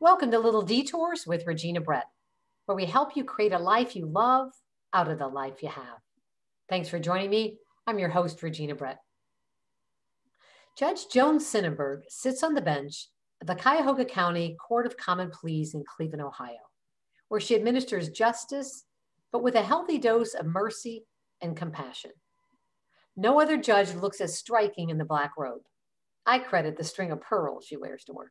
Welcome to Little Detours with Regina Brett, where we help you create a life you love out of the life you have. Thanks for joining me. I'm your host, Regina Brett. Judge Joan Synenberg sits on the bench of the Cuyahoga County Court of Common Pleas in Cleveland, Ohio, where she administers justice, but with a healthy dose of mercy and compassion. No other judge looks as striking in the black robe. I credit the string of pearls she wears to work.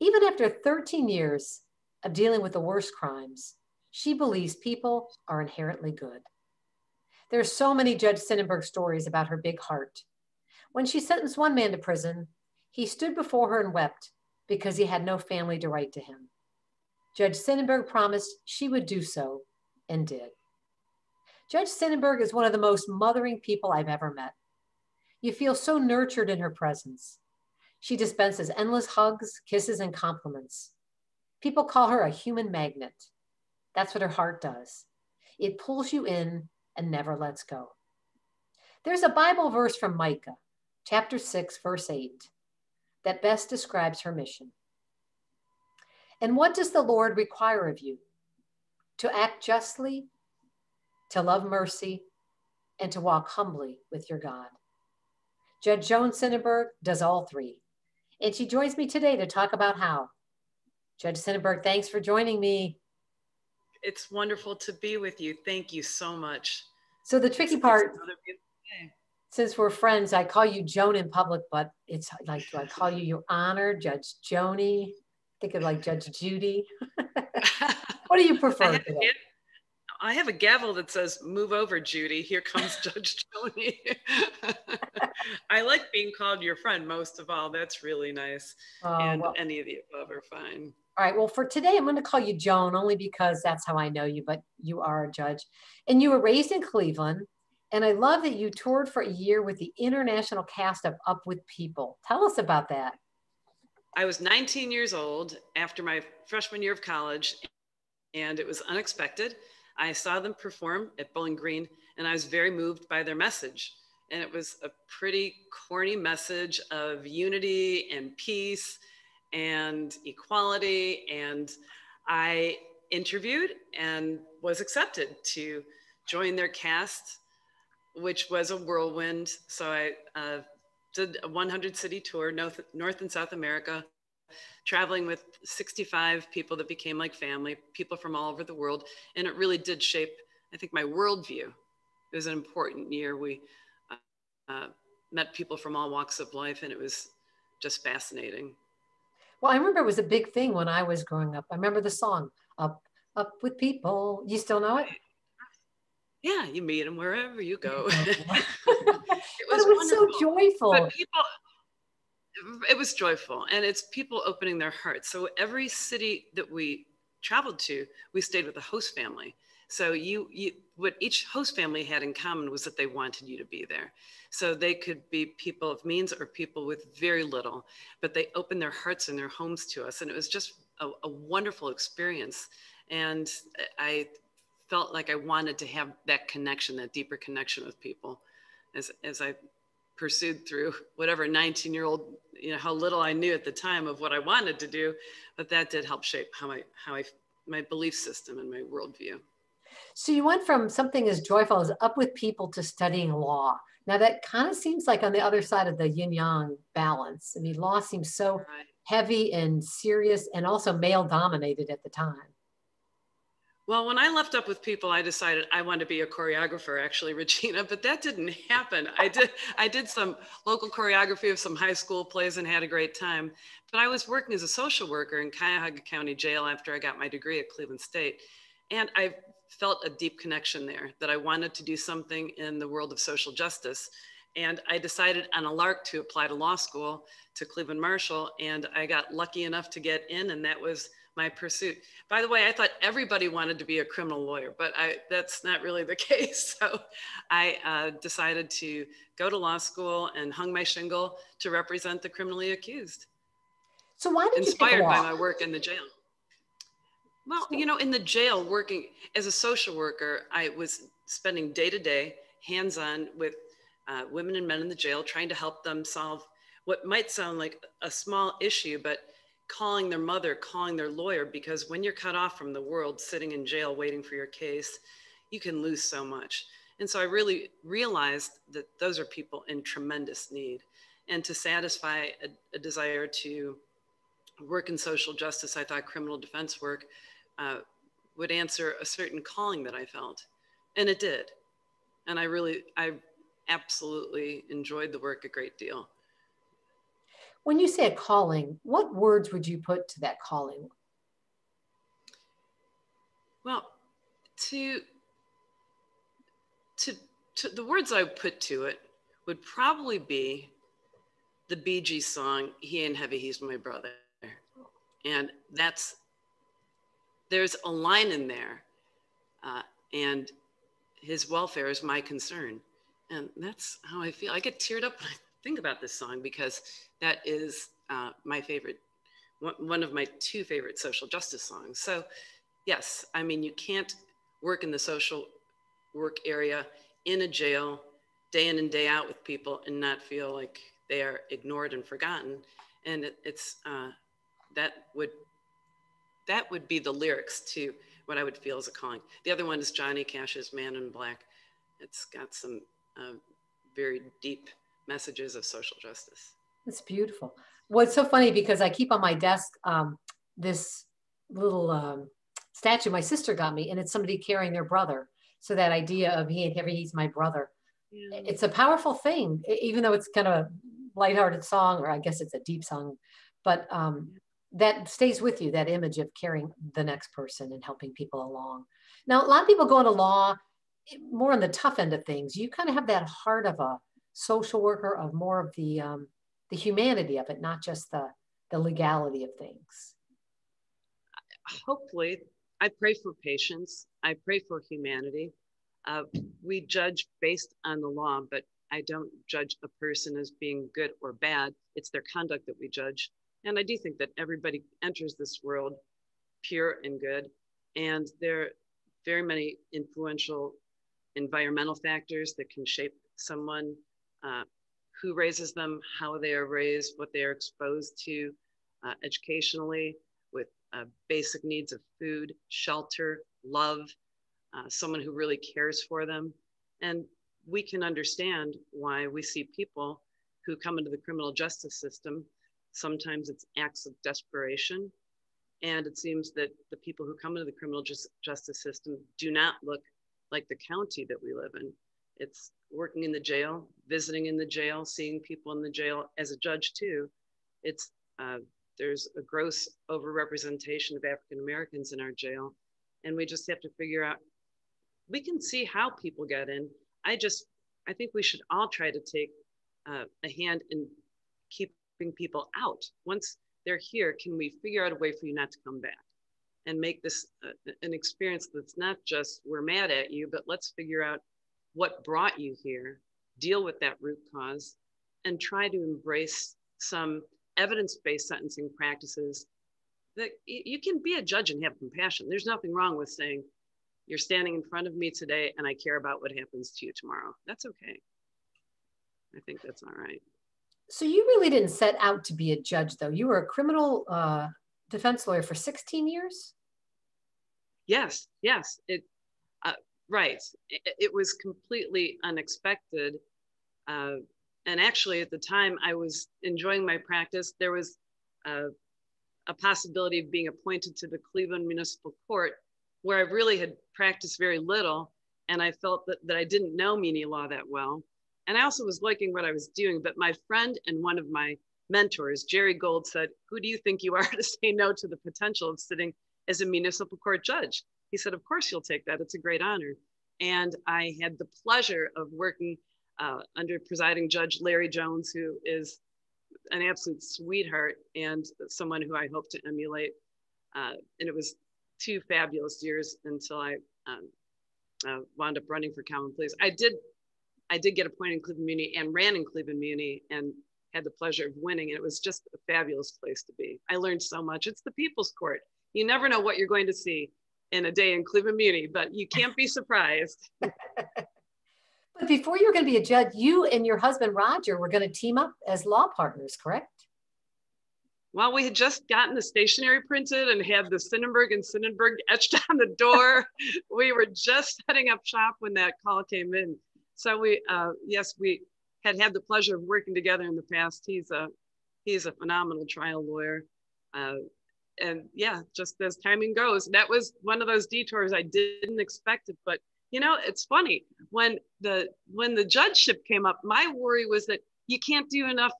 Even after 13 years of dealing with the worst crimes, she believes people are inherently good. There are so many Judge Synenberg stories about her big heart. When she sentenced one man to prison, he stood before her and wept because he had no family to write to him. Judge Synenberg promised she would do so and did. Judge Synenberg is one of the most mothering people I've ever met. You feel so nurtured in her presence. She dispenses endless hugs, kisses, and compliments. People call her a human magnet. That's what her heart does. It pulls you in and never lets go. There's a Bible verse from Micah, chapter 6, verse 8, that best describes her mission. And what does the Lord require of you? To act justly, to love mercy, and to walk humbly with your God. Judge Joan Synenberg does all three. And she joins me today to talk about how. Judge Synenberg, thanks for joining me. It's wonderful to be with you. Thank you so much. So the tricky part, since we're friends, I call you Joan in public, but it's like, do I call you Your Honor, Judge Joanie? Think of like Judge Judy. What do you prefer today? I have a gavel that says, "Move over, Judy. Here comes Judge Joanie." I like being called your friend most of all. That's really nice. Well, any of the above are fine. All right. Well, for today, I'm going to call you Joan only because that's how I know you, but you are a judge. And you were raised in Cleveland. And I love that you toured for a year with the international cast of Up With People. Tell us about that. I was 19 years old after my freshman year of college, and it was unexpected. I saw them perform at Bowling Green, and I was very moved by their message. And it was a pretty corny message of unity and peace and equality. And I interviewed and was accepted to join their cast, which was a whirlwind. So I did a 100-city tour, North and South America, traveling with 65 people that became like family, people from all over the world. And it really did shape, I think, my worldview. It was an important year. We met people from all walks of life, and it was just fascinating. Well, I remember it was a big thing when I was growing up. I remember the song, Up With People. You still know it? Yeah, you meet them wherever you go. It was so joyful. But it was joyful, and it's people opening their hearts. So every city that we traveled to, we stayed with a host family. So what each host family had in common was that they wanted you to be there. So they could be people of means or people with very little, but they opened their hearts and their homes to us. And it was just a wonderful experience. And I felt like I wanted to have that connection, that deeper connection with people as I pursued through whatever 19-year-old, how little I knew at the time of what I wanted to do, but that did help shape my belief system and my worldview. So you went from something as joyful as Up With People to studying law. Now that kind of seems like on the other side of the yin-yang balance. I mean, law seems so heavy and serious and also male dominated at the time. Well, when I left Up With People, I decided I wanted to be a choreographer, actually, Regina, but that didn't happen. I did some local choreography of some high school plays and had a great time. But I was working as a social worker in Cuyahoga County Jail after I got my degree at Cleveland State. And I felt a deep connection there that I wanted to do something in the world of social justice. And I decided on a lark to apply to law school to Cleveland Marshall. And I got lucky enough to get in, and that was my pursuit. By the way, I thought everybody wanted to be a criminal lawyer, but that's not really the case. So I decided to go to law school and hung my shingle to represent the criminally accused. So why did you inspired by my work in the jail? Well, in the jail, working as a social worker, I was spending day to day, hands-on with women and men in the jail, trying to help them solve what might sound like a small issue, but calling their mother, calling their lawyer, because when you're cut off from the world, sitting in jail waiting for your case, you can lose so much. And so I really realized that those are people in tremendous need. And to satisfy a desire to work in social justice, I thought criminal defense work would answer a certain calling that I felt. And it did. And I absolutely enjoyed the work a great deal. When you say a calling, what words would you put to that calling? Well, the words I would put to it would probably be the Bee Gees song, "He Ain't Heavy, He's My Brother." And there's a line in there, and his welfare is my concern. And that's how I feel. I get teared up when I think about this song, because that is my favorite, one of my two favorite social justice songs. So yes, I mean, you can't work in the social work area in a jail day in and day out with people and not feel like they are ignored and forgotten. And that would be the lyrics to what I would feel as a calling. The other one is Johnny Cash's "Man in Black." It's got some very deep messages of social justice. That's beautiful. Well, it's so funny because I keep on my desk this little statue my sister got me, and it's somebody carrying their brother. So that idea of "He ain't heavy, he's my brother." Yeah. It's a powerful thing, even though it's kind of a lighthearted song, or I guess it's a deep song, but that stays with you, that image of carrying the next person and helping people along. Now, a lot of people go into law more on the tough end of things. You kind of have that heart of a social worker, of more of the humanity of it, not just the legality of things. Hopefully. I pray for patience. I pray for humanity. We judge based on the law, but I don't judge a person as being good or bad. It's their conduct that we judge. And I do think that everybody enters this world pure and good. And there are very many influential environmental factors that can shape someone, who raises them, how they are raised, what they are exposed to educationally, with basic needs of food, shelter, love, someone who really cares for them. And we can understand why we see people who come into the criminal justice system. Sometimes it's acts of desperation. And it seems that the people who come into the criminal justice system do not look like the county that we live in. It's working in the jail, visiting in the jail, seeing people in the jail. As a judge too, there's a gross overrepresentation of African Americans in our jail. And we just have to figure out, we can see how people get in. I think we should all try to take a hand in keeping people out. Once they're here, can we figure out a way for you not to come back and make this an experience that's not just, we're mad at you, but let's figure out what brought you here, deal with that root cause, and try to embrace some evidence-based sentencing practices that you can be a judge and have compassion. There's nothing wrong with saying, you're standing in front of me today and I care about what happens to you tomorrow. That's okay. I think that's all right. So you really didn't set out to be a judge, though. You were a criminal defense lawyer for 16 years? Yes. Right. It was completely unexpected. And actually, at the time I was enjoying my practice, there was a possibility of being appointed to the Cleveland Municipal Court, where I really had practiced very little. And I felt that I didn't know muni law that well. And I also was liking what I was doing. But my friend and one of my mentors, Jerry Gold, said, "Who do you think you are to say no to the potential of sitting as a municipal court judge?" He said, "Of course you'll take that. It's a great honor." And I had the pleasure of working under presiding Judge Larry Jones, who is an absolute sweetheart and someone who I hope to emulate. And it was 2 fabulous years until I wound up running for Common Pleas. I did get appointed in Cleveland Muni and ran in Cleveland Muni and had the pleasure of winning. And it was just a fabulous place to be. I learned so much. It's the people's court. You never know what you're going to see in a day in Cleveland Muni, but you can't be surprised. But before you were going to be a judge, you and your husband, Roger, were going to team up as law partners, correct? Well, we had just gotten the stationery printed and had the Synenberg and Synenberg etched on the door. We were just setting up shop when that call came in. So yes, we had the pleasure of working together in the past. He's a phenomenal trial lawyer. And yeah, just as timing goes, that was one of those detours I didn't expect it. But it's funny, when the judgeship came up, my worry was that you can't do enough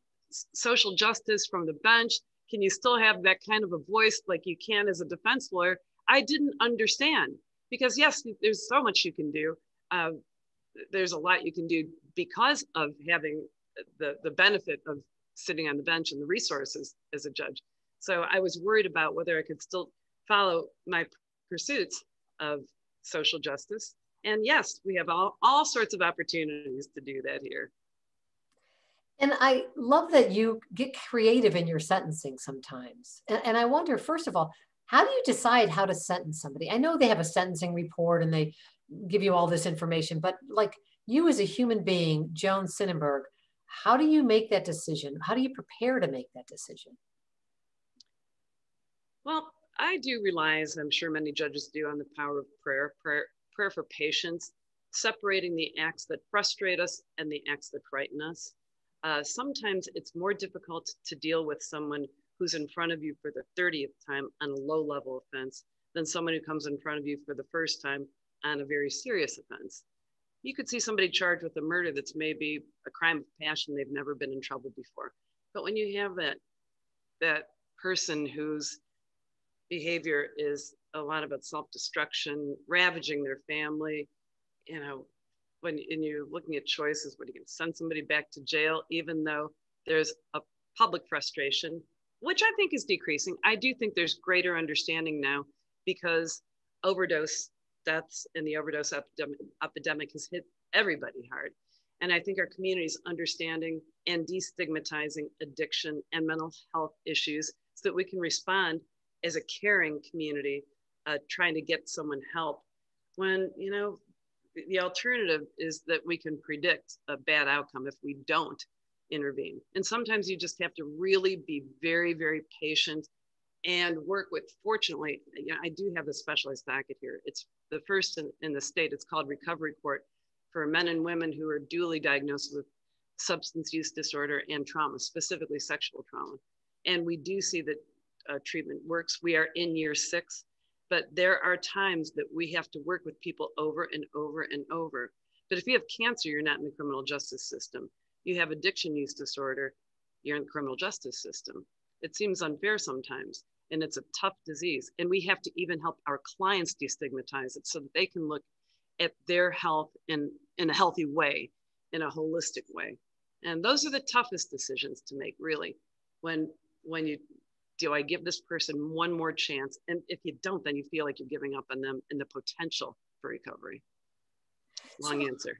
social justice from the bench. Can you still have that kind of a voice like you can as a defense lawyer? I didn't understand, because yes, there's so much you can do. There's a lot you can do because of having the benefit of sitting on the bench and the resources as a judge. So I was worried about whether I could still follow my pursuits of social justice. And yes, we have all sorts of opportunities to do that here. And I love that you get creative in your sentencing sometimes. And I wonder, first of all, how do you decide how to sentence somebody? I know they have a sentencing report and they give you all this information, but like you as a human being, Joan Synenberg, how do you make that decision? How do you prepare to make that decision? Well, I do rely, as I'm sure many judges do, on the power of prayer for patience, separating the acts that frustrate us and the acts that frighten us. Sometimes it's more difficult to deal with someone who's in front of you for the 30th time on a low-level offense than someone who comes in front of you for the first time on a very serious offense. You could see somebody charged with a murder that's maybe a crime of passion. They've never been in trouble before. But when you have that person whose behavior is a lot about self-destruction, ravaging their family, when you're looking at choices, when you can send somebody back to jail, even though there's a public frustration, which I think is decreasing. I do think there's greater understanding now, because overdose deaths and the overdose epidemic has hit everybody hard. And I think our community is understanding and destigmatizing addiction and mental health issues so that we can respond as a caring community, trying to get someone help when, the alternative is that we can predict a bad outcome if we don't intervene. And sometimes you just have to really be very, very patient and work with, fortunately, I do have a specialized docket here. It's the first in the state. It's called Recovery Court for men and women who are duly diagnosed with substance use disorder and trauma, specifically sexual trauma. And we do see that treatment works. We are in year 6. But there are times that we have to work with people over and over and over. But if you have cancer, you're not in the criminal justice system. You have addiction use disorder, you're in the criminal justice system. It seems unfair sometimes, and it's a tough disease. And we have to even help our clients destigmatize it so that they can look at their health in a healthy way, in a holistic way. And those are the toughest decisions to make, really, when do I give this person one more chance? And if you don't, then you feel like you're giving up on them and the potential for recovery. Long answer.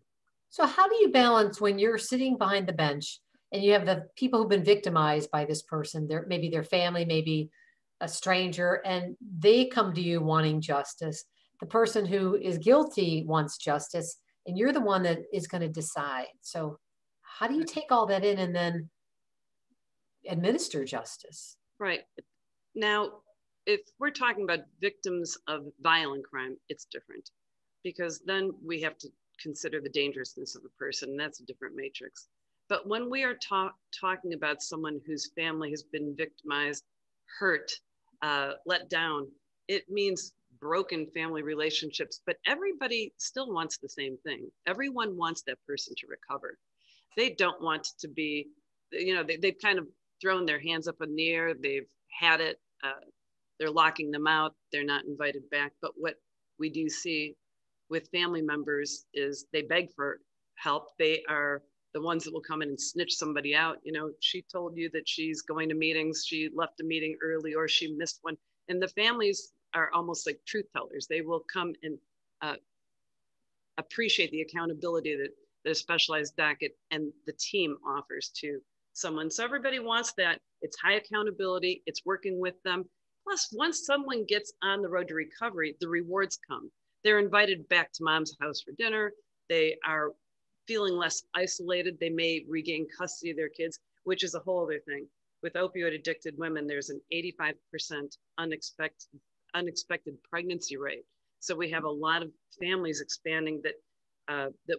So how do you balance when you're sitting behind the bench and you have the people who've been victimized by this person, maybe their family, maybe a stranger, and they come to you wanting justice. The person who is guilty wants justice, and you're the one that is going to decide. So how do you take all that in and then administer justice? Right. Now, if we're talking about victims of violent crime, it's different, because then we have to consider the dangerousness of a person, and that's a different matrix. But when we are talking about someone whose family has been victimized, hurt, let down, it means broken family relationships, but everybody still wants the same thing. Everyone wants that person to recover. They don't want to be, they've kind of thrown their hands up in the air. They've had it. They're locking them out. They're not invited back. But what we do see with family members is they beg for help. They are the ones that will come in and snitch somebody out. She told you that she's going to meetings. She left a meeting early, or she missed one. And the families are almost like truth tellers. They will come and appreciate the accountability that a specialized docket and the team offers to someone. So everybody wants that. It's high accountability. It's working with them. Plus, once someone gets on the road to recovery, the rewards come. They're invited back to mom's house for dinner. They are feeling less isolated. They may regain custody of their kids, which is a whole other thing. with opioid addicted women, there's an 85% unexpected pregnancy rate. So we have a lot of families expanding that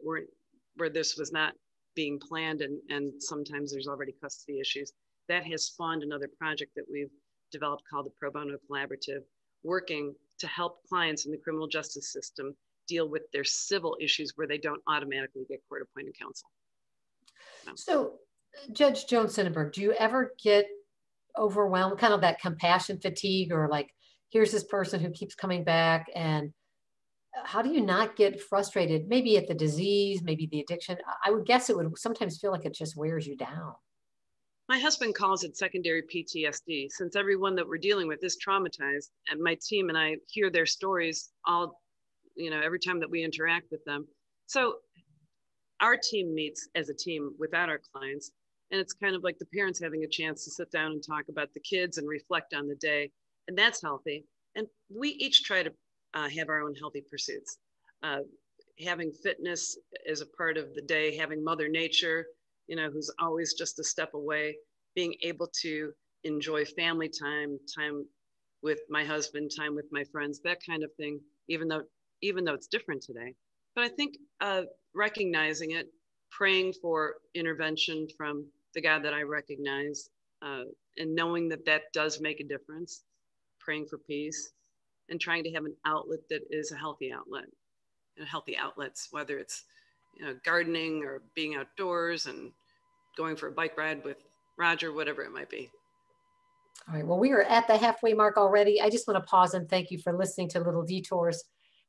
weren't, where this was not being planned, and sometimes there's already custody issues. That has spawned another project that we've developed called the Pro Bono Collaborative, working to help clients in the criminal justice system deal with their civil issues where they don't automatically get court-appointed counsel. So, Judge Joan Synenberg, do you ever get overwhelmed, kind of that compassion fatigue, or like, here's this person who keeps coming back, and how do you not get frustrated? Maybe at the disease, maybe the addiction. I would guess it would sometimes feel like it just wears you down. My husband calls it secondary PTSD, since everyone that we're dealing with is traumatized, and my team and I hear their stories all, every time that we interact with them. So our team meets as a team without our clients, and it's kind of like the parents having a chance to sit down and talk about the kids and reflect on the day, and that's healthy. And we each try to have our own healthy pursuits. Having fitness as a part of the day, having Mother Nature, who's always just a step away, being able to enjoy family time, time with my husband, time with my friends, that kind of thing, even though it's different today. But I think recognizing it, praying for intervention from the God that I recognize, and knowing that does make a difference, praying for peace, and trying to have an outlet that is a healthy outlet. Healthy outlets, whether it's gardening or being outdoors and going for a bike ride with Roger, whatever it might be. All right, well, we are at the halfway mark already. I just want to pause and thank you for listening to Little Detours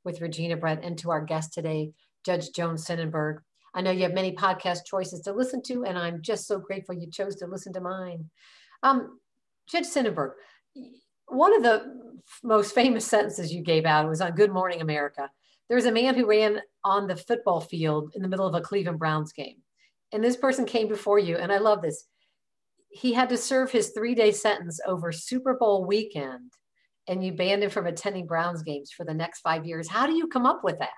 with Regina Brett, and to our guest today, Judge Joan Synenberg. I know you have many podcast choices to listen to, and I'm just so grateful you chose to listen to mine. Judge Synenberg, one of the most famous sentences you gave out was on Good Morning America. There was a man who ran on the football field in the middle of a Cleveland Browns game. And this person came before you, and I love this. He had to serve his 3-day sentence over Super Bowl weekend, and you banned him from attending Browns games for the next 5 years. How do you come up with that?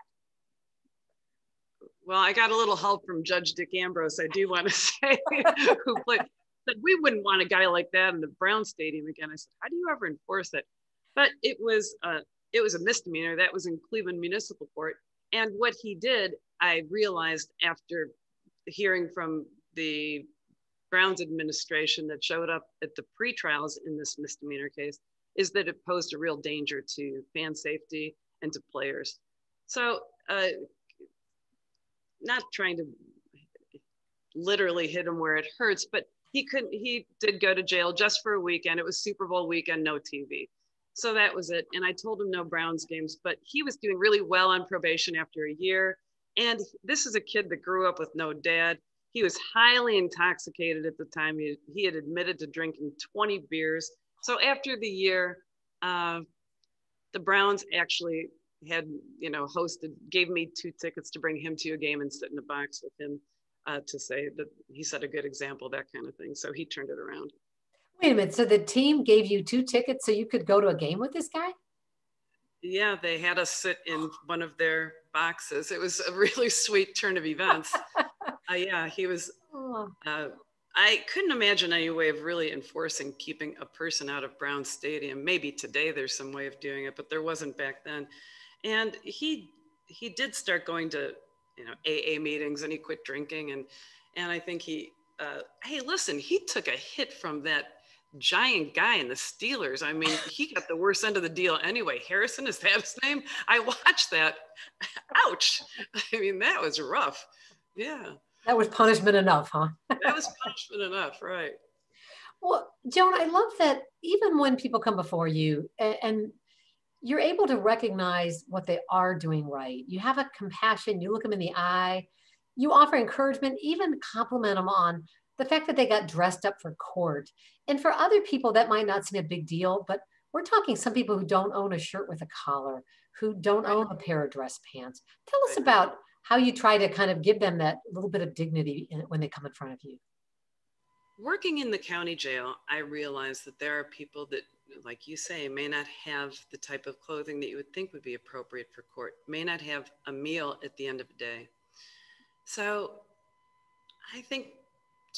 Well, I got a little help from Judge Demambrosia, I do want to say, who played. Said, we wouldn't want a guy like that in the Brown Stadium again. I said, how do you ever enforce it? But it was a misdemeanor. That was in Cleveland Municipal Court. And what he did, I realized after hearing from the Browns administration that showed up at the pre-trials in this misdemeanor case, is that it posed a real danger to fan safety and to players. So not trying to literally hit him where it hurts, but he did go to jail just for a weekend. It was Super Bowl weekend, no TV. So that was it. And I told him no Browns games, but he was doing really well on probation after a year. And this is a kid that grew up with no dad. He was highly intoxicated at the time. He had admitted to drinking 20 beers. So after the year, the Browns actually had, gave me 2 tickets to bring him to a game and sit in a box with him. To say that he set a good example, that kind of thing. So he turned it around. Wait a minute. So the team gave you 2 tickets so you could go to a game with this guy? Yeah, they had us sit in one of their boxes. It was a really sweet turn of events. Yeah, he was. I couldn't imagine any way of really enforcing keeping a person out of Brown Stadium. Maybe today there's some way of doing it, but there wasn't back then. And he did start going to AA meetings, and he quit drinking. And I think hey, listen, he took a hit from that giant guy in the Steelers. I mean, he got the worst end of the deal anyway. Harrison, is that his name? I watched that. Ouch. I mean, that was rough. Yeah. That was punishment enough, huh? That was punishment enough, right. Well, Joan, I love that even when people come before you and you're able to recognize what they are doing right. You have a compassion, you look them in the eye, you offer encouragement, even compliment them on the fact that they got dressed up for court. And for other people, that might not seem a big deal, but we're talking some people who don't own a shirt with a collar, who don't own a pair of dress pants. Tell us about how you try to kind of give them that little bit of dignity when they come in front of you. Working in the county jail, I realized that there are people that, like you say, may not have the type of clothing that you would think would be appropriate for court, may not have a meal at the end of the day. So I think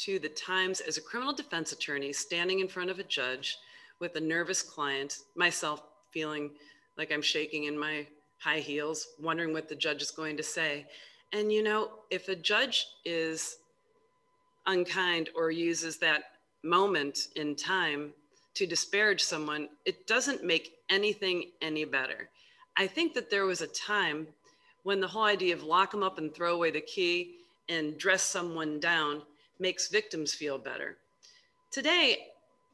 to the times as a criminal defense attorney standing in front of a judge with a nervous client, myself feeling like I'm shaking in my high heels, wondering what the judge is going to say. And you know, if a judge is unkind or uses that moment in time to disparage someone, it doesn't make anything any better. I think that there was a time when the whole idea of lock them up and throw away the key and dress someone down makes victims feel better. Today,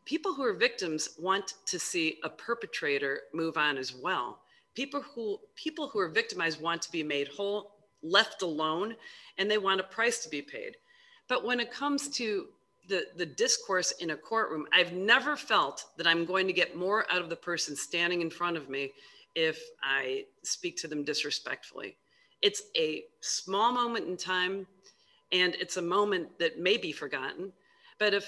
people who are victims want to see a perpetrator move on as well. People who are victimized want to be made whole, left alone, and they want a price to be paid. But when it comes to the discourse in a courtroom, I've never felt that I'm going to get more out of the person standing in front of me if I speak to them disrespectfully. It's a small moment in time, and it's a moment that may be forgotten. But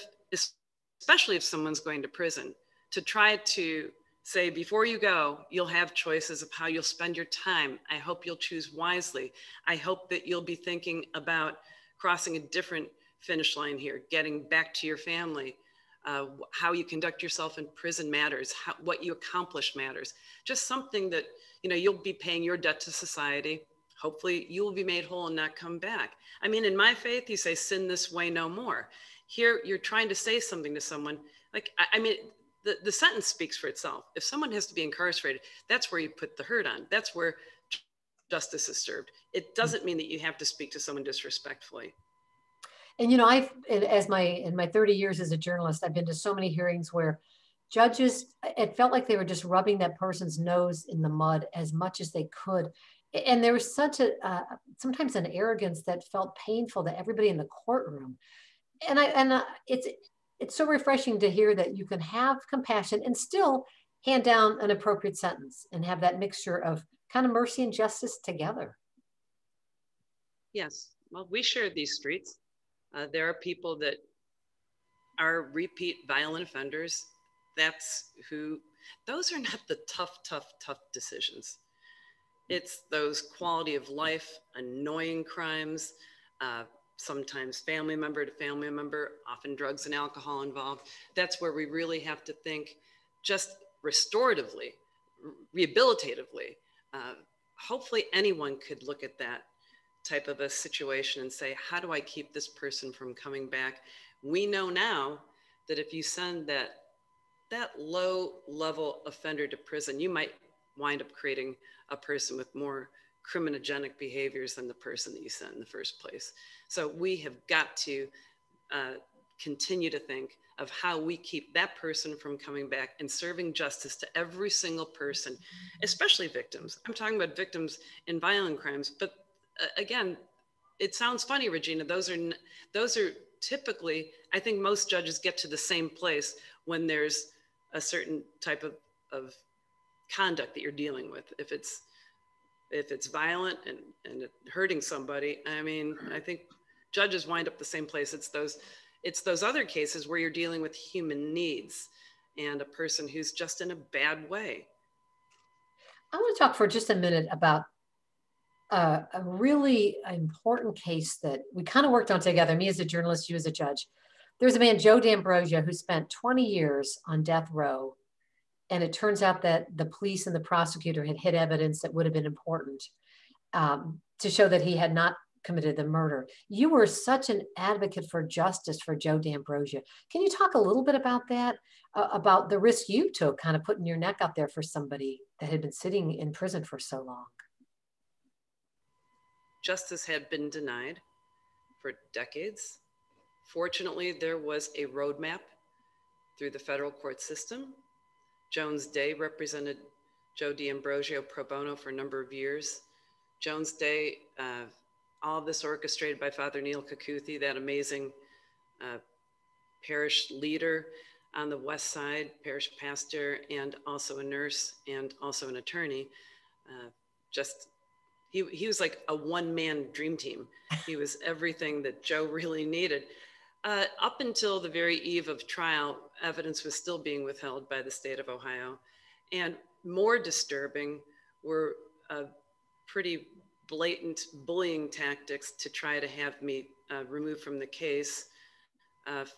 especially if someone's going to prison, to try to say, before you go, you'll have choices of how you'll spend your time. I hope you'll choose wisely. I hope that you'll be thinking about crossing a different finish line here, getting back to your family. How you conduct yourself in prison matters. What you accomplish matters. Just something that, you know, you'll be paying your debt to society. Hopefully you will be made whole and not come back. I mean, in my faith, you say, sin this way no more. Here, you're trying to say something to someone. Like, I mean, the sentence speaks for itself. If someone has to be incarcerated, that's where you put the hurt on. That's where justice is served. It doesn't mean that you have to speak to someone disrespectfully. And, you know, in my 30 years as a journalist, I've been to so many hearings where judges, it felt like they were just rubbing that person's nose in the mud as much as they could. And there was such sometimes an arrogance that felt painful to everybody in the courtroom. And it's so refreshing to hear that you can have compassion and still hand down an appropriate sentence and have that mixture of kind of mercy and justice together. Yes, well, we share these streets. There are people that are repeat violent offenders. Those are not the tough decisions. It's those quality of life, annoying crimes, sometimes family member to family member, often drugs and alcohol involved. That's where we really have to think just restoratively, rehabilitatively. Hopefully anyone could look at that type of a situation and say, how do I keep this person from coming back? We know now that if you send that low level offender to prison, you might wind up creating a person with more criminogenic behaviors than the person that you sent in the first place. So we have got to continue to think of how we keep that person from coming back and serving justice to every single person, especially victims. I'm talking about victims in violent crimes, but again, it sounds funny, Regina. Those are typically, I think most judges get to the same place when there's a certain type of conduct that you're dealing with. If it's violent and hurting somebody, I mean, I think judges wind up the same place. It's those other cases where you're dealing with human needs and a person who's just in a bad way. I want to talk for just a minute about a really important case that we kind of worked on together, me as a journalist, you as a judge. There's a man, Joe Demambrosia, who spent 20 years on death row. And it turns out that the police and the prosecutor had hid evidence that would have been important to show that he had not committed the murder. You were such an advocate for justice for Joe Demambrosia. Can you talk a little bit about that, about the risk you took, kind of putting your neck out there for somebody that had been sitting in prison for so long? Justice had been denied for decades. Fortunately, there was a roadmap through the federal court system. Jones Day represented Joe D'Ambrosio pro bono for a number of years. Jones Day, all of this orchestrated by Father Neil Kakuthi, that amazing parish leader on the West Side, parish pastor, and also a nurse and also an attorney. He was like a one-man dream team. He was everything that Joe really needed. Up until the very eve of trial, evidence was still being withheld by the state of Ohio. And more disturbing were pretty blatant bullying tactics to try to have me removed from the case.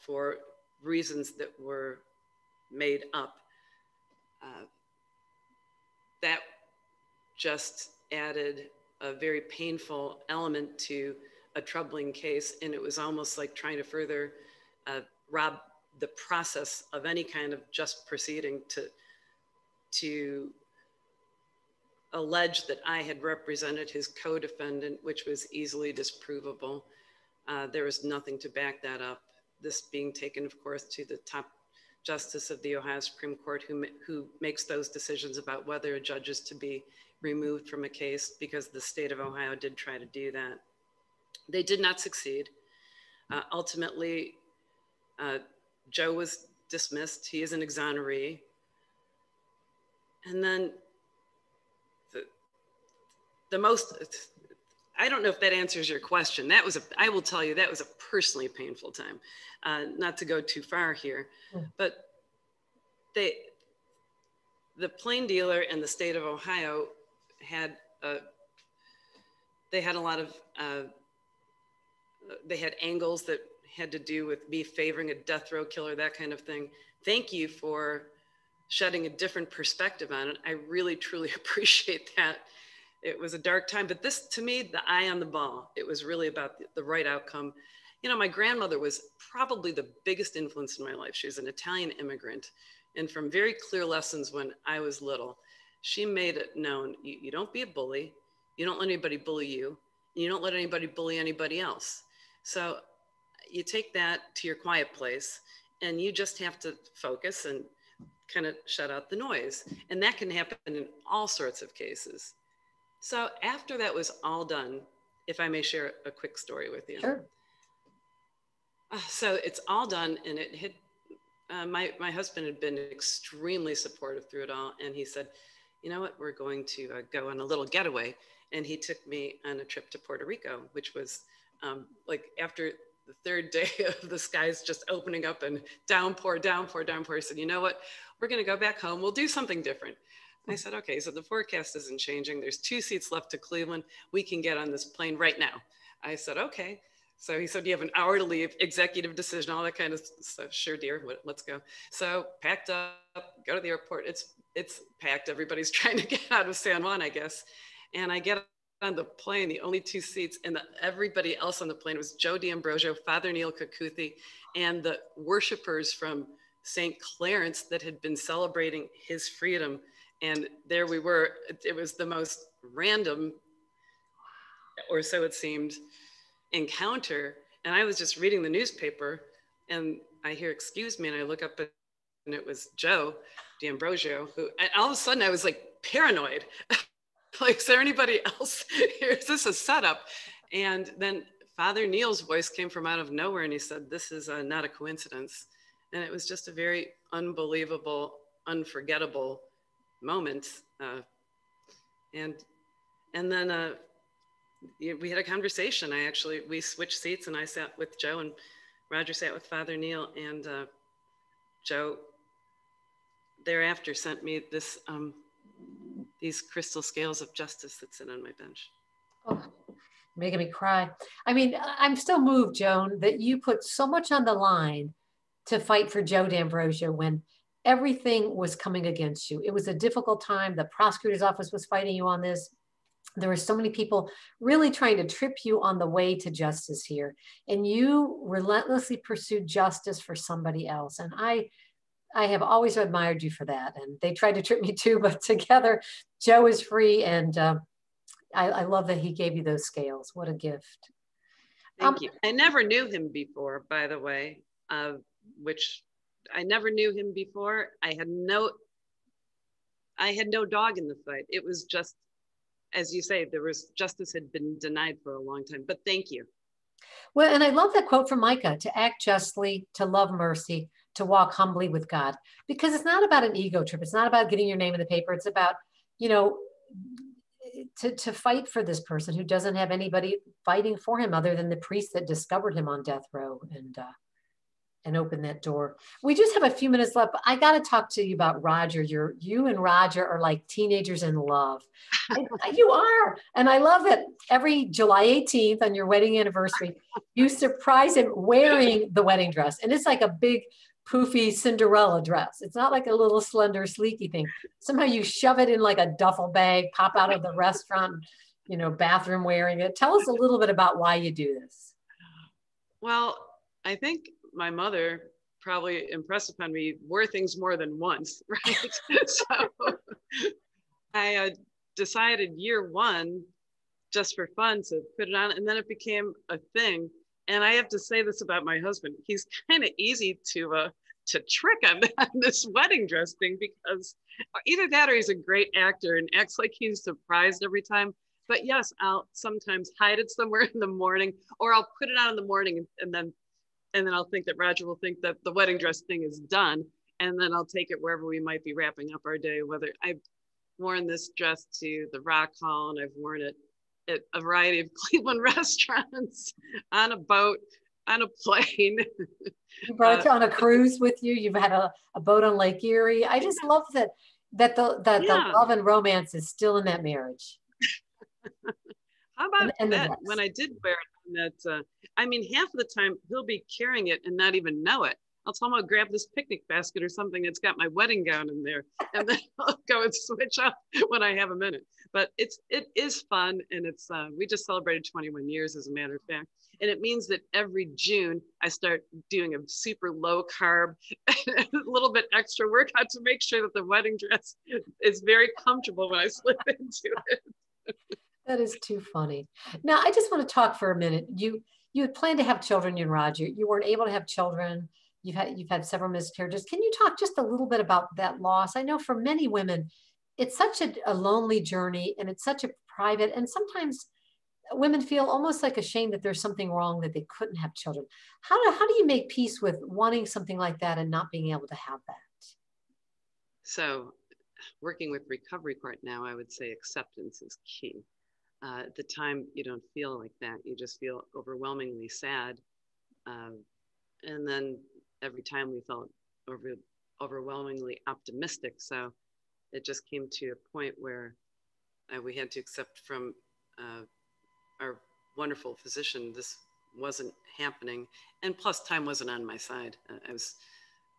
for reasons that were made up. That just added a very painful element to a troubling case, and it was almost like trying to further rob the process of any kind of just proceeding to allege that I had represented his co-defendant, which was easily disprovable. There was nothing to back that up. This being taken, of course, to the top justice of the Ohio Supreme Court, who makes those decisions about whether a judge is to be removed from a case, because the state of Ohio did try to do that. They did not succeed. Ultimately, Joe was dismissed. He is an exoneree. And then the most, I don't know if that answers your question. I will tell you, that was a personally painful time. Not to go too far here, but the plain dealer and the state of Ohio had they had a lot of they had angles that had to do with me favoring a death row killer, that kind of thing. Thank you for shedding a different perspective on it. I really, truly appreciate that. It was a dark time, but this, to me, the eye on the ball, it was really about the right outcome. You know, my grandmother was probably the biggest influence in my life. She was an Italian immigrant, and from very clear lessons when I was little, she made it known, you don't be a bully, you don't let anybody bully you, and you don't let anybody bully anybody else. So you take that to your quiet place, and you just have to focus and kind of shut out the noise. And that can happen in all sorts of cases. So after that was all done, if I may share a quick story with you. Sure. So it's all done, and it hit, my husband had been extremely supportive through it all. And he said, you know what, we're going to go on a little getaway. And he took me on a trip to Puerto Rico, which was like after the third day of the skies just opening up and downpour, downpour, downpour. He said, you know what, we're going to go back home. We'll do something different. I said, okay, so the forecast isn't changing. There's 2 seats left to Cleveland. We can get on this plane right now. I said, okay. So he said, you have an hour to leave, executive decision, all that kind of stuff. Sure, dear, let's go. So packed up, go to the airport. It's packed. Everybody's trying to get out of San Juan, I guess. And I get on the plane, the only 2 seats, and everybody else on the plane was Joe D'Ambrosio, Father Neil Kakuthi, and the worshipers from St. Clarence that had been celebrating his freedom. And there we were. It was the most random, or so it seemed, encounter. And I was just reading the newspaper, and I hear, excuse me, and I look up, and it was Joe D'Ambrosio, who, and all of a sudden I was like paranoid. Like, is there anybody else here? Is this a setup? And then Father Neil's voice came from out of nowhere, and he said, this is not a coincidence. And it was just a very unbelievable, unforgettable moment. And then we had a conversation. We switched seats, and I sat with Joe, and Roger sat with Father Neil, and Joe thereafter sent me these crystal scales of justice that sit on my bench. Oh, making me cry. I mean, I'm still moved, Joan, that you put so much on the line to fight for Joe D'Ambrosio when everything was coming against you. It was a difficult time. The prosecutor's office was fighting you on this. There were so many people really trying to trip you on the way to justice here. And you relentlessly pursued justice for somebody else. And I have always admired you for that. And they tried to trip me too, but together, Joe is free. And I love that he gave you those scales. What a gift. Thank you. I never knew him before, by the way, which I never knew him before. I had no dog in the fight. It was just, as you say, justice had been denied for a long time, but thank you. Well, and I love that quote from Micah, to act justly, to love mercy, to walk humbly with God, because it's not about an ego trip. It's not about getting your name in the paper. It's about, to fight for this person who doesn't have anybody fighting for him other than the priest that discovered him on death row. And and open that door. We just have a few minutes left, but I got to talk to you about Roger. You and Roger are like teenagers in love. You are. And I love that every July 18th on your wedding anniversary, you surprise him wearing the wedding dress. And it's like a big poofy Cinderella dress. It's not like a little slender, sleeky thing. Somehow you shove it in like a duffel bag, pop out of the restaurant, bathroom wearing it. Tell us a little bit about why you do this. Well, I think my mother probably impressed upon me wear things more than once, right? So I decided year one, just for fun, to put it on, and then it became a thing. And I have to say this about my husband: he's kind of easy to trick on this wedding dress thing, because either that or he's a great actor and acts like he's surprised every time. But yes, I'll sometimes hide it somewhere in the morning, or I'll put it on in the morning, and then I'll think that Roger will think that the wedding dress thing is done. And then I'll take it wherever we might be wrapping up our day, whether I've worn this dress to the Rock Hall, and I've worn it at a variety of Cleveland restaurants, on a boat, on a plane. You brought it on a cruise with you. You've had a boat on Lake Erie. I just love that the love and romance is still in that marriage. How about that? When I did wear it, that I mean, half of the time he'll be carrying it and not even know it. I'll tell him I'll grab this picnic basket or something that's got my wedding gown in there, and then I'll go and switch up when I have a minute. But it is fun, and it's we just celebrated 21 years, as a matter of fact, and it means that every June I start doing a super low carb, a little bit extra workout to make sure that the wedding dress is very comfortable when I slip into it. That is too funny. Now, I just want to talk for a minute. You had planned to have children, you and Roger. You weren't able to have children. You've had several miscarriages. Can you talk just a little bit about that loss? I know for many women, it's such a lonely journey, and it's such a private, and sometimes women feel almost like ashamed that there's something wrong, that they couldn't have children. How do you make peace with wanting something like that and not being able to have that? So, working with recovery court now, I would say acceptance is key. At the time, you don't feel like that. You just feel overwhelmingly sad. And then every time we felt overwhelmingly optimistic. So it just came to a point where we had to accept from our wonderful physician this wasn't happening. And plus, time wasn't on my side. I was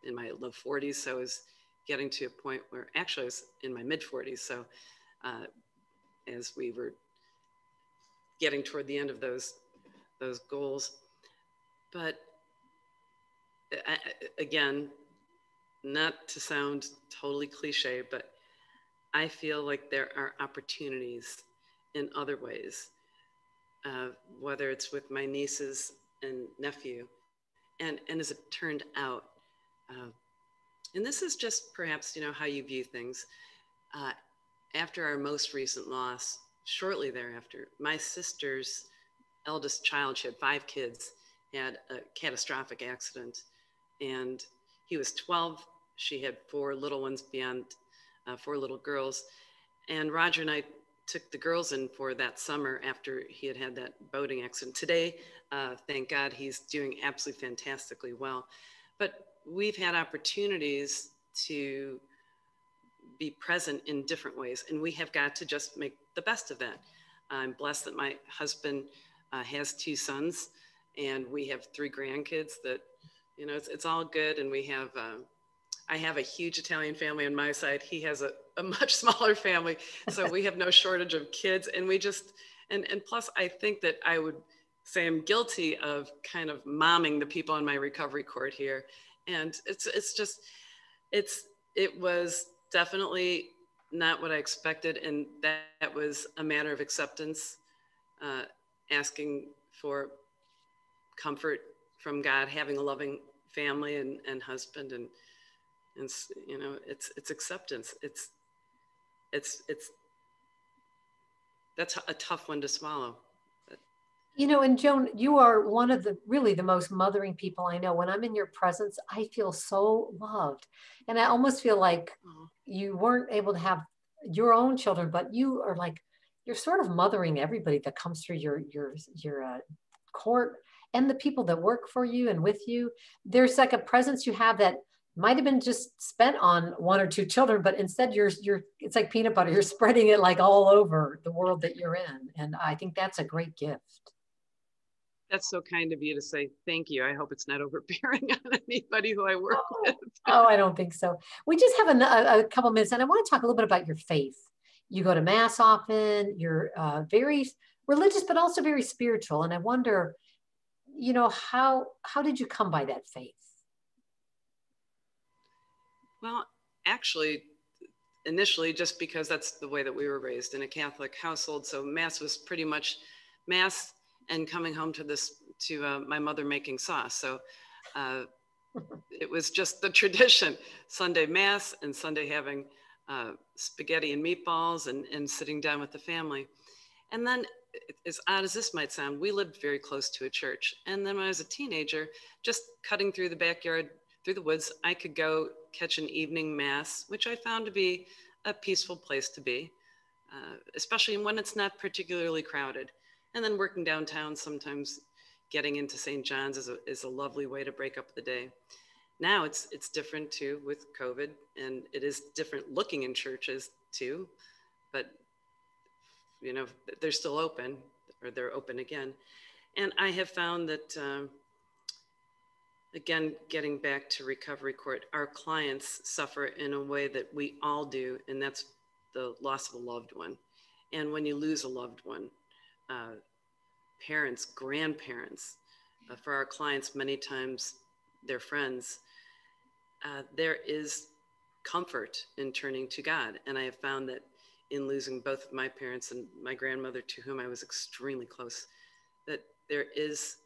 in my low 40s, so I was getting to a point where, actually I was in my mid 40s. So as we were getting toward the end of those goals. But again, not to sound totally cliche, but I feel like there are opportunities in other ways, whether it's with my nieces and nephew. And as it turned out, and this is just perhaps, how you view things. After our most recent loss, shortly thereafter, my sister's eldest child, she had 5 kids, had a catastrophic accident. And he was 12. She had 4 little ones beyond, 4 little girls. And Roger and I took the girls in for that summer after he had that boating accident. Today, thank God, he's doing absolutely fantastically well. But we've had opportunities to be present in different ways, and we have got to just make the best of that. I'm blessed that my husband has 2 sons, and we have 3 grandkids that, it's all good. And we have, I have a huge Italian family on my side. He has a much smaller family. So we have no shortage of kids. And we just, and plus I think that I would say I'm guilty of kind of momming the people in my recovery court here. And it was definitely not what I expected. And that was a matter of acceptance, asking for comfort from God, having a loving family and husband, and it's acceptance. It's that's a tough one to swallow. And Joan, you are one of the most mothering people I know. When I'm in your presence, I feel so loved. And I almost feel like you weren't able to have your own children, but you are like, you're sort of mothering everybody that comes through your court. and the people that work for you and with you. There's like a presence you have that might have been just spent on one or two children, but instead you're it's like peanut butter. You're spreading it like all over the world that you're in. And I think that's a great gift. That's so kind of you to say thank you. I hope it's not overbearing on anybody who I work with. Oh, I don't think so. We just have a couple minutes, and I want to talk a little bit about your faith. You go to mass often. You're very religious, but also very spiritual. And I wonder, how did you come by that faith? Well, actually, initially, just because that's the way that we were raised in a Catholic household. So mass was pretty much mass and coming home to my mother making sauce. So it was just the tradition, Sunday mass and Sunday having spaghetti and meatballs and sitting down with the family. And then, as odd as this might sound, we lived very close to a church. And then when I was a teenager, just cutting through the backyard, through the woods, I could go catch an evening mass, which I found to be a peaceful place to be, especially when it's not particularly crowded. And then working downtown, sometimes getting into St. John's is a lovely way to break up the day. Now it's different too with COVID, and it is different looking in churches too, but they're still open, or they're open again. And I have found that, again, getting back to recovery court, our clients suffer in a way that we all do, and that's the loss of a loved one. And when you lose a loved one, parents, grandparents, for our clients, many times their friends, there is comfort in turning to God. And I have found that in losing both of my parents and my grandmother, to whom I was extremely close, that there is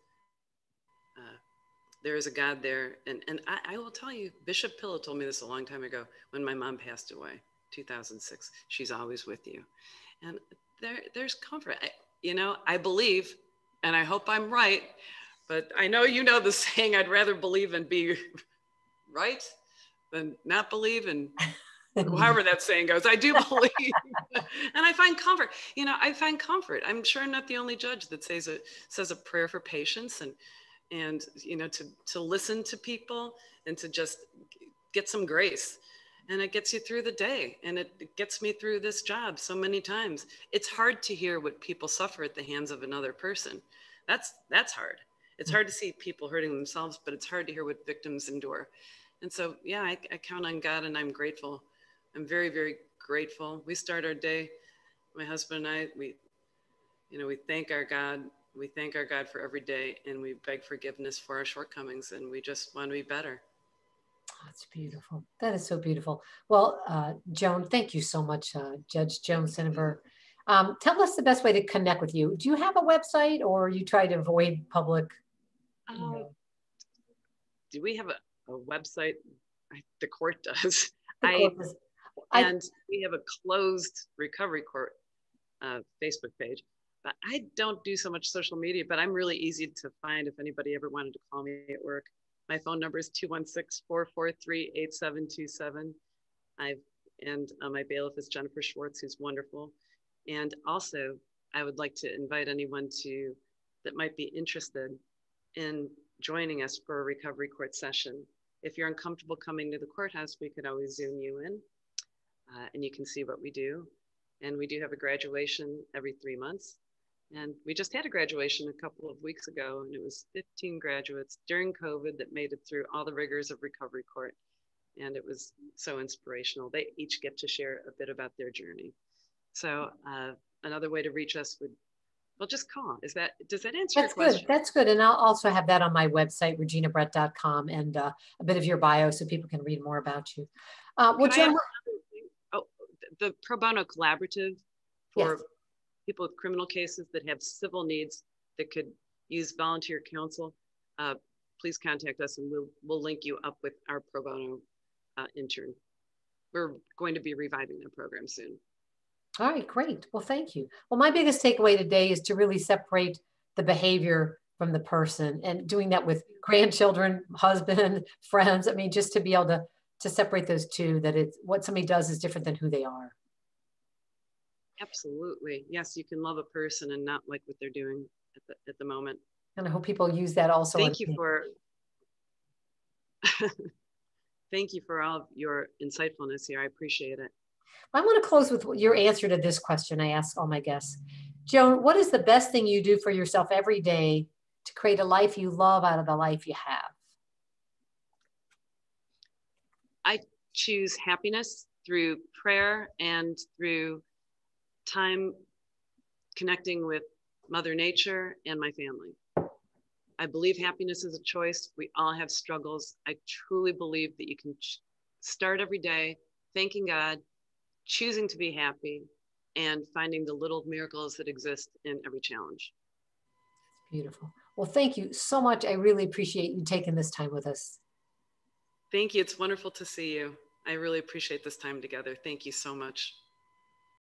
a God there. And I will tell you, Bishop Pillow told me this a long time ago when my mom passed away, 2006. She's always with you. And there's comfort. I believe, and I hope I'm right, but I know the saying, I'd rather believe and be right than not believe. And however that saying goes, I do believe. And I find comfort. I'm sure I'm not the only judge that says a prayer for patience and to listen to people and to just get some grace. And it gets you through the day, and it gets me through this job so many times. It's hard to hear what people suffer at the hands of another person. That's hard. It's hard to see people hurting themselves, but it's hard to hear what victims endure. And so, yeah, I count on God, and I'm grateful. I'm very, very grateful. We start our day, my husband and I, we thank our God. We thank our God for every day, and we beg forgiveness for our shortcomings, and we just want to be better. That's beautiful. That is so beautiful. Well, Joan, thank you so much, Judge Joan Synenberg. Tell us the best way to connect with you. Do you have a website, or you try to avoid public? Do we have a website? The court does. And we have a closed recovery court Facebook page. But I don't do so much social media, but I'm really easy to find if anybody ever wanted to call me at work. My phone number is 216-443-8727. My bailiff is Jennifer Schwartz, who's wonderful. And also, I would like to invite anyone that might be interested in joining us for a recovery court session. If you're uncomfortable coming to the courthouse, we could always Zoom you in, and you can see what we do. And we do have a graduation every 3 months. And we just had a graduation a couple of weeks ago, and it was 15 graduates during COVID that made it through all the rigors of recovery court. And it was so inspirational. They each get to share a bit about their journey. So another way to reach us just call. Does that answer your question? Good. That's good. And I'll also have that on my website, reginabrett.com, and a bit of your bio so people can read more about you. The Pro Bono Collaborative for people with criminal cases that have civil needs that could use volunteer counsel. Please contact us, and we'll link you up with our Pro Bono intern. We're going to be reviving the program soon. All right, great. Well, thank you. Well, my biggest takeaway today is to really separate the behavior from the person, and doing that with grandchildren, husband, friends. I mean, just to be able to separate those two, that it's what somebody does is different than who they are. Absolutely. Yes, you can love a person and not like what they're doing at the moment. And I hope people use that also. Thank you for thank you for all of your insightfulness here. I appreciate it. I want to close with your answer to this question I ask all my guests. Joan, what is the best thing you do for yourself every day to create a life you love out of the life you have? I choose happiness through prayer and through time connecting with Mother Nature and my family. I believe happiness is a choice. We all have struggles. I truly believe that you can start every day thanking God, choosing to be happy, and finding the little miracles that exist in every challenge. Beautiful. Well, thank you so much. I really appreciate you taking this time with us. Thank you. It's wonderful to see you. I really appreciate this time together. Thank you so much.